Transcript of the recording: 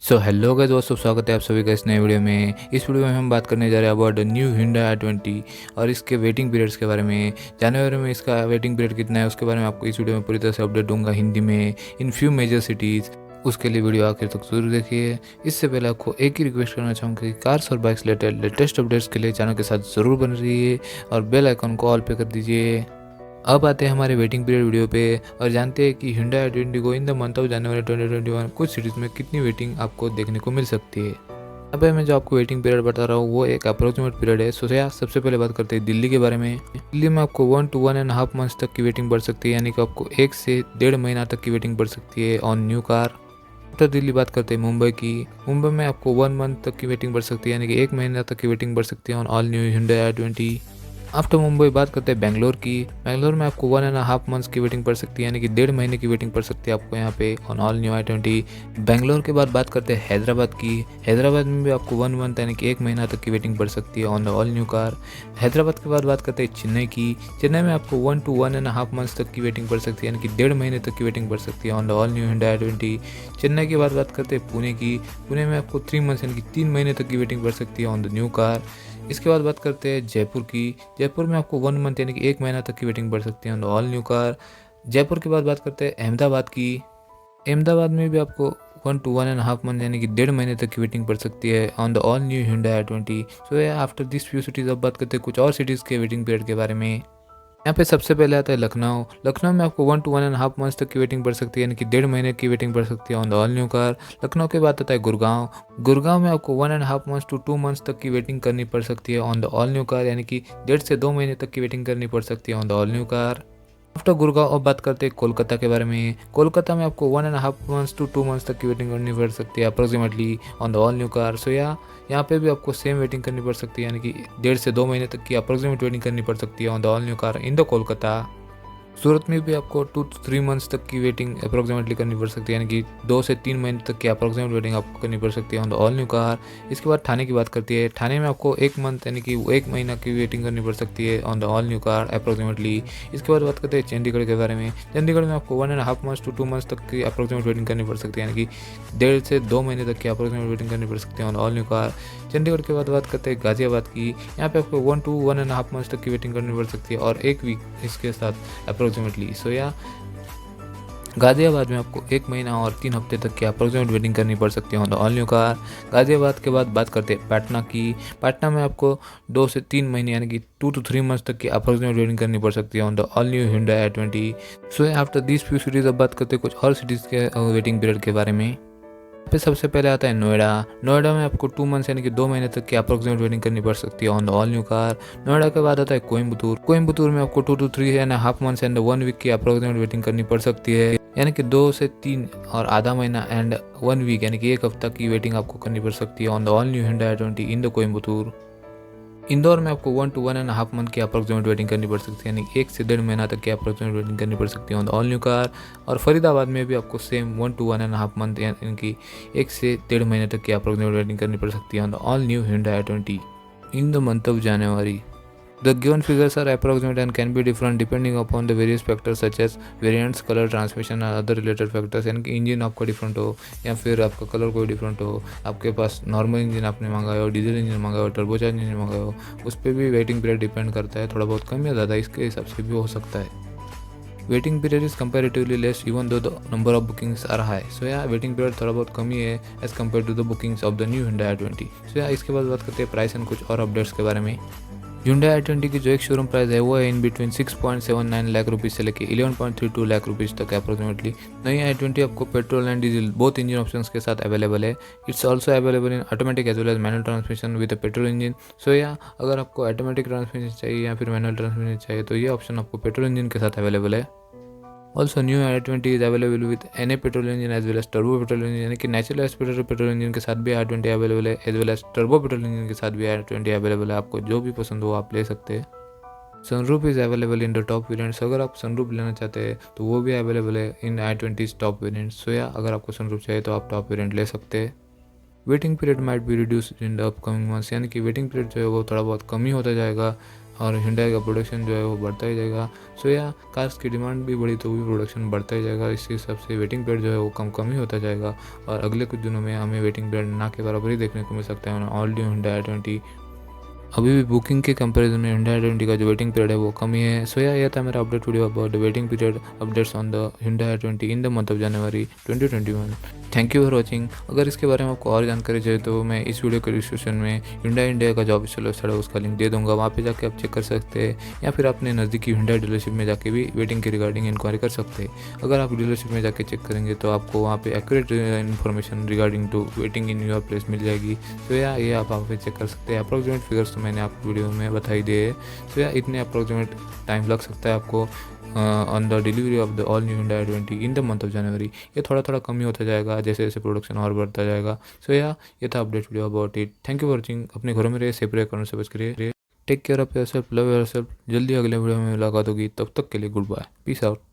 Hello guys दोस्तों, स्वागत है आप सभी का इस नए वीडियो में। इस वीडियो में हम बात करने जा रहे हैं अबाउट न्यू Hyundai i20 और इसके वेटिंग पीरियड्स के बारे में। जनवरी में इसका वेटिंग पीरियड कितना है उसके बारे में आपको इस वीडियो में पूरी तरह से अपडेट दूंगा हिंदी में इन फ्यू मेजर सिटीज़। उसके लिए वीडियो आखिर तक जरूर देखिए। इससे पहले आपको एक ही रिक्वेस्ट करना चाहूँगा कि कार्स और बाइक्स रिलेटेड लेटेस्ट अपडेट्स के लिए चैनल के साथ ज़रूर बने रहिए और बेल आइकन को ऑल पे कर दीजिए। अब आते हैं हमारे वेटिंग पीरियड वीडियो पे और जानते हैं कि Hyundai i20 को in the month of January 2021 कुछ सिटीज़ में कितनी वेटिंग आपको देखने को मिल सकती है। अब मैं जो आपको वेटिंग पीरियड बता रहा हूँ वो एक अप्रोक्सीमेट पीरियड है। सबसे पहले बात करते हैं दिल्ली के बारे में। दिल्ली में आपको 1 to 1.5 मंथ्स तक की वेटिंग बढ़ सकती है, यानी कि आपको 1 से 1.5 महीना तक की वेटिंग बढ़ सकती है ऑन न्यू कार। उत्तर दिल्ली बात करते हैं मुंबई की। मुंबई में आपको 1 मंथ तक की वेटिंग बढ़ सकती है, यानी कि 1 महीना तक की वेटिंग बढ़ सकती है on all new Hyundai i20। After Mumbai बात करते हैं बेंगलोर की। बेंगलोर में आपको 1.5 मंथ्स की वेटिंग पड़ सकती है, यानी कि 1.5 महीने की वेटिंग पड़ सकती है आपको यहाँ पे on all new i20। Bangalore के बाद बात करते हैं हैदराबाद की। हैदराबाद में भी आपको 1 मंथ यानी कि 1 महीना तक की वेटिंग पड़ सकती है on the all new car. Hyderabad के बाद बात करते हैं चेन्नई की। चेन्नई में आपको 1 to 1.5 मंथ्स तक की वेटिंग पड़ सकती है, यानी कि 1.5 महीने तक की वेटिंग पड़ सकती है on the all new Hyundai i20। Chennai के बाद बात करते हैं पुणे की। पुणे में आपको 3 मंथ्स यानी कि 3 महीने तक की वेटिंग पड़ सकती है ऑन द न्यू कार। इसके बाद बात करते हैं जयपुर की। जयपुर में आपको 1 मंथ यानी कि 1 महीना तक की वेटिंग बढ़ सकती है on the all new car. Jaipur के बाद बात करते हैं अहमदाबाद की। अहमदाबाद में भी आपको 1 to 1.5 मंथ यानी कि 1.5 महीने तक की वेटिंग पड़ सकती है on the all new Hyundai i20। So after this few cities अब बात करते हैं कुछ और सिटीज़ के वेटिंग पीरियड के बारे में। यहाँ पे सबसे पहले आता है लखनऊ। लखनऊ में आपको 1 to 1.5 मंथ्स तक की वेटिंग पड़ सकती है, यानी कि 1.5 महीने की वेटिंग पड़ सकती है on the all new car. Lucknow के बाद आता है गुड़गांव। गुड़गांव में आपको 1.5 मंथ्स to 2 मंथ्स तक की वेटिंग करनी पड़ सकती है on the all new car, यानी कि 1.5 से 2 महीने तक की वेटिंग करनी पड़ सकती है on the all new car. After Gurgaon अब बात करते हैं कोलकाता के बारे में। कोलकाता में आपको 1.5 मंथ्स to 2 मंथ्स तक की वेटिंग करनी पड़ सकती है approximately on the all new car. So यहाँ पे भी आपको सेम वेटिंग करनी पड़ सकती है, यानी कि 1.5 से 2 महीने तक की अप्रोक्सीमेट वेटिंग करनी पड़ सकती है on the all new car in the Kolkata. Surat में भी आपको 2 to 3 मंथ्स तक की वेटिंग अप्रोक्सीमेटली करनी पड़ सकती है, यानी कि 2 से 3 महीने तक की अप्रोक्सीमेट वेटिंग आपको करनी पड़ सकती है on the all new car. इसके बाद थाने की बात करती है। थाने में आपको 1 मंथ यानी कि 1 महीना की वेटिंग करनी पड़ सकती है on the all new car approximately. इसके बाद बात करते हैं चंडीगढ़ के बारे में। चंडीगढ़ में आपको 1.5 मंथ्स to 2 मंथ्स तक की अप्रोक्सीमेट वेटिंग करनी पड़ सकती है, यानी कि 1.5 से 2 महीने तक की अप्रोक्सीमेट वेटिंग करनी पड़ सकती है on all new car. Chandigarh के बाद बात करते हैं गाजियाबाद की। यहाँ पे आपको 1 to 1.5 मंथ्स तक की वेटिंग करनी पड़ सकती है और 1 वीक इसके साथ अप्रोक्सीमेटली। सो गाजियाबाद में आपको 1 महीना और 3 हफ्ते तक की अप्रोक्सीमेट वेटिंग करनी पड़ सकती है on the all new car. Ghaziabad के बाद बात करते हैं पटना की। पटना में आपको 2 से 3 महीने यानी कि 2 to 3 मंथ्स तक की अप्रोक्सीमेट वेटिंग करनी पड़ सकती है on the all new Hyundai i20। So after this few cities अब बात करते हैं कुछ और सिटीज़ के वेटिंग पीरियड के बारे में। पे सबसे पहले आता है नोएडा। नोएडा में आपको 2 मंथ्स यानी कि 2 महीने तक की अप्रोक्सीमेट वेटिंग करनी पड़ सकती है on the all new car. Noida के बाद आता है कोयम्बतूर। कोयम्बतूर में आपको 2 to 3.5 मंथ्स एंड 1 वीक की अप्रोक्सीमेट वेटिंग करनी पड़ सकती है, यानी कि 2 से 3 और आधा महीना एंड 1 वीक यानी कि 1 हफ्ता की वेटिंग आपको करनी पड़ सकती है on the all new Hyundai i20 in the Coimbatore. Indore में आपको 1 to 1.5 मंथ की अप्रोक्सीमेट वेटिंग करनी पड़ सकती है, यानी 1 से 1.5 महीना तक की अप्रोक्सीमेट वेटिंग करनी पड़ सकती है on the all new car. और फरीदाबाद में भी आपको सेम 1 to 1.5 मंथ यानी कि 1 से 1.5 महीने तक की अप्रोक्सीमेट वेटिंग करनी पड़ सकती है on the all new Hyundai i20 in the month of January. The given figures are approximate and can be different depending upon the various factors such as variants, color, transmission and other related factors। यानी कि engine आपका different हो या फिर आपका colour कोई different हो, आपके पास नॉर्मल इंजन आपने मंगाया हो, डीजल इंजन मंगाया हो, टर्बोचार्ज इंजन मंगाया हो, उस पर भी वेटिंग पीरियड डिपेंड करता है। थोड़ा बहुत कम या ज़्यादा इसके हिसाब से भी हो सकता है। Waiting period is comparatively less even though the number of bookings are high. So waiting period थोड़ा बहुत कम ही है as compare to the bookings of the new Hyundai i20। सो इसके बाद बात करते हैं प्राइस एंड कुछ और अपडेट्स के बारे में। Hyundai i20 की जो एक शोरूम प्राइस है वो है इन बिटवीन 6.79 लाख रुपीज़ से लेके 11.32 लाख रुपीज़ तक अप्रोक्सीमेटली। नई i20 आपको petrol and diesel both engine options के साथ अवेलेबल है। It's also available in automatic as well as manual transmission with petrol engine. So अगर आपको ऑटोमेटिक ट्रांसमिशन चाहिए या फिर मैनुअल ट्रांसमिशन चाहिए तो ये ऑप्शन आपको पेट्रोल इंजन के साथ अवेलेबल है। Also new i20 is available with NA petrol engine as well as turbo petrol engine, यानी कि नेचुरल एस्पिरेटेड पेट्रोल इंजन के साथ भी i20 अवेलेबल है as well as turbo petrol engine के साथ भी i20 अवेलेबल है। आपको जो भी पसंद हो आप ले सकते हैं। Sunroof is available in the top variants. अगर आप सनरूफ लेना चाहते हैं तो वो भी अवेलेबल है इन i20 टॉप वेरिएंट्स। सो अगर आपको सनरूफ चाहिए तो आप टॉप वेरिएंट ले सकते हैं। Waiting period might be reduce in the upcoming months, यानी कि वेटिंग पीरियड जो है वो थोड़ा बहुत कम ही होता जाएगा और Hyundai का प्रोडक्शन जो है वो बढ़ता ही जाएगा। सो या कार्स की डिमांड भी बढ़ी तो भी प्रोडक्शन बढ़ता ही जाएगा। इस हिसाब से वेटिंग पीरियड जो है वो कम ही होता जाएगा और अगले कुछ दिनों में हमें वेटिंग पीरियड ना के बराबर ही देखने को मिल सकता है ऑल न्यू Hyundai i20। अभी भी बुकिंग के कंपैरिजन में Hyundai i20 का जो वेटिंग पीरियड है वो कम ही है। सो यह था मेरा update video about the waiting period updates on the Hyundai i20 in the month of January 2021। Thank you for watching. अगर इसके बारे में आपको और जानकारी चाहिए तो मैं इस वीडियो के डिस्क्रिप्शन में Hyundai इंडिया का जो ऑफिशियल वेबसाइट है उसका लिंक दे दूंगा, वहाँ पे जाके आप चेक कर सकते हैं या फिर अपने नज़दीकी Hyundai डीलरशिप में जाके भी वेटिंग के रिगार्डिंग इंक्वायरी कर सकते हैं। अगर आप डीलरशिप में जाके चेक करेंगे तो आपको वहाँ पे accurate information regarding to waiting in your place मिल जाएगी। तो या ये आप वहाँ पे चेक कर सकते हैं। अप्रोक्सीमेट फिगर्स तो मैंने आपको वीडियो में बताई दिए। तो या इतने अप्रोक्सीमेट टाइम लग सकता है आपको on the delivery of the all new Hyundai i20 in the month of January. ये थोड़ा थोड़ा कम ही होता जाएगा जैसे जैसे प्रोडक्शन और बढ़ता जाएगा। सो या ये था update video about it. Thank you for watching. अपने घरों में रहिए, सेफ रहिए, करने से बच करिए। Take care of yourself, love yourself. जल्दी अगले वीडियो में मुलाकात होगी, तब तक के लिए गुड बाय, पीस आउट।